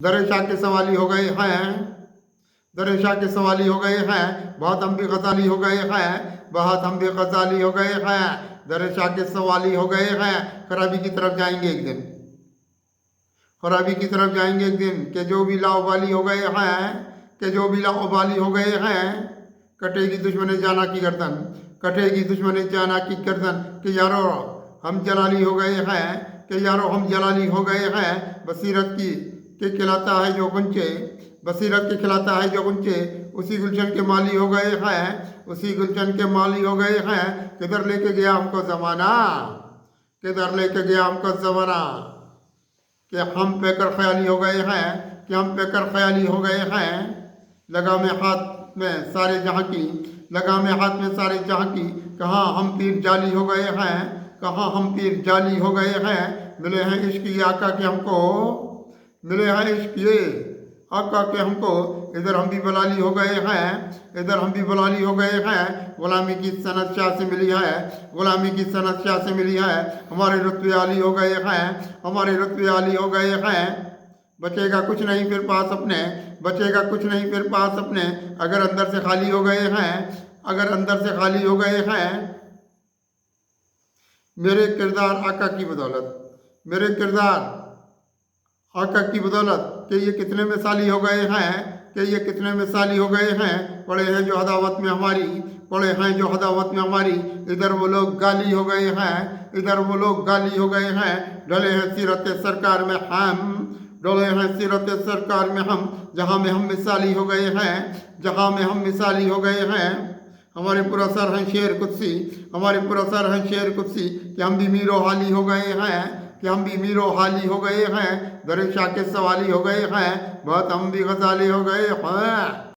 दर शाह के सवाली हो गए हैं, दर शाह के सवाली हो गए हैं, बहुत हम भी गजाली हो गए हैं, बहुत हम भी गजाली हो गए हैं, दर शाह के सवाली हो गए हैं। खराबी की तरफ जाएंगे एक दिन, खराबी की तरफ जाएंगे एक दिन, कि जो भी लाउबाली हो गए हैं, कि जो भी लाउबाली हो गए हैं। कटेगी दुश्मन जाना की गर्दन, कटेगी दुश्मन जाना की गर्दन, कि यारो हम जलाली हो गए हैं, कि यारो हम जलाली हो गए हैं। बसीरत की के खिलाता है जो गुंचे, बसीरत के खिलाता है जो गुंचे, उसी गुलशन के माली हो गए हैं, उसी गुलशन के माली हो गए हैं। किधर लेके गया हमको ज़माना, किधर लेके गया हमको ज़माना, कि हम पेकर ख्याली हो गए हैं, कि हम पेकर ख्याली हो गए हैं। लगा में हाथ में सारे जहाँ की, लगा में हाथ में सारे जहाँ की, कहाँ हम पीर जाली हो गए हैं, कहाँ हम पीर जाली हो गए हैं। मिले हैं इश्क ये आका के हमको, मिले हैं इश्क ये आका के हमको। इधर हम भी बलाली हो गए हैं, इधर हम भी बलाली हो गए हैं। गुलामी की सनत शाह से मिली है, गुलामी की सनत शाह से मिली है। हमारे रुतबे आली हो गए हैं, हमारे रुतबे आली हो गए हैं। बचेगा कुछ नहीं फिर पास अपने, बचेगा कुछ नहीं फिर पास अपने, अगर अंदर से खाली हो गए हैं, अगर अंदर से खाली हो गए हैं। मेरे किरदार आका की बदौलत, मेरे किरदार आका की बदौलत, कि ये कितने मिसाली हो गए हैं, कि ये कितने मिसाली हो गए हैं। पड़े हैं जो हदावत में हमारी, पड़े हैं जो हदावत में हमारी। इधर वो लोग गाली हो गए हैं, इधर वो लोग गाली हो गए हैं। डले हैं सीरत सरकार में हम, डले हैं सीरत सरकार में हम, जहाँ में हम मिसाली हो गए हैं, जहाँ में हम मिसाली हो गए हैं। हमारे पूरा सर हैं शेर कुत्सी, हमारे पूरा सर हैं शेर कुत्सी, कि हम भी मीरो हाली हो गए हैं, कि हम भी मीरो हाली हो गए हैं। दर शाह के सवाली हो गए हैं, बहुत हम भी गजाली हो गए हैं।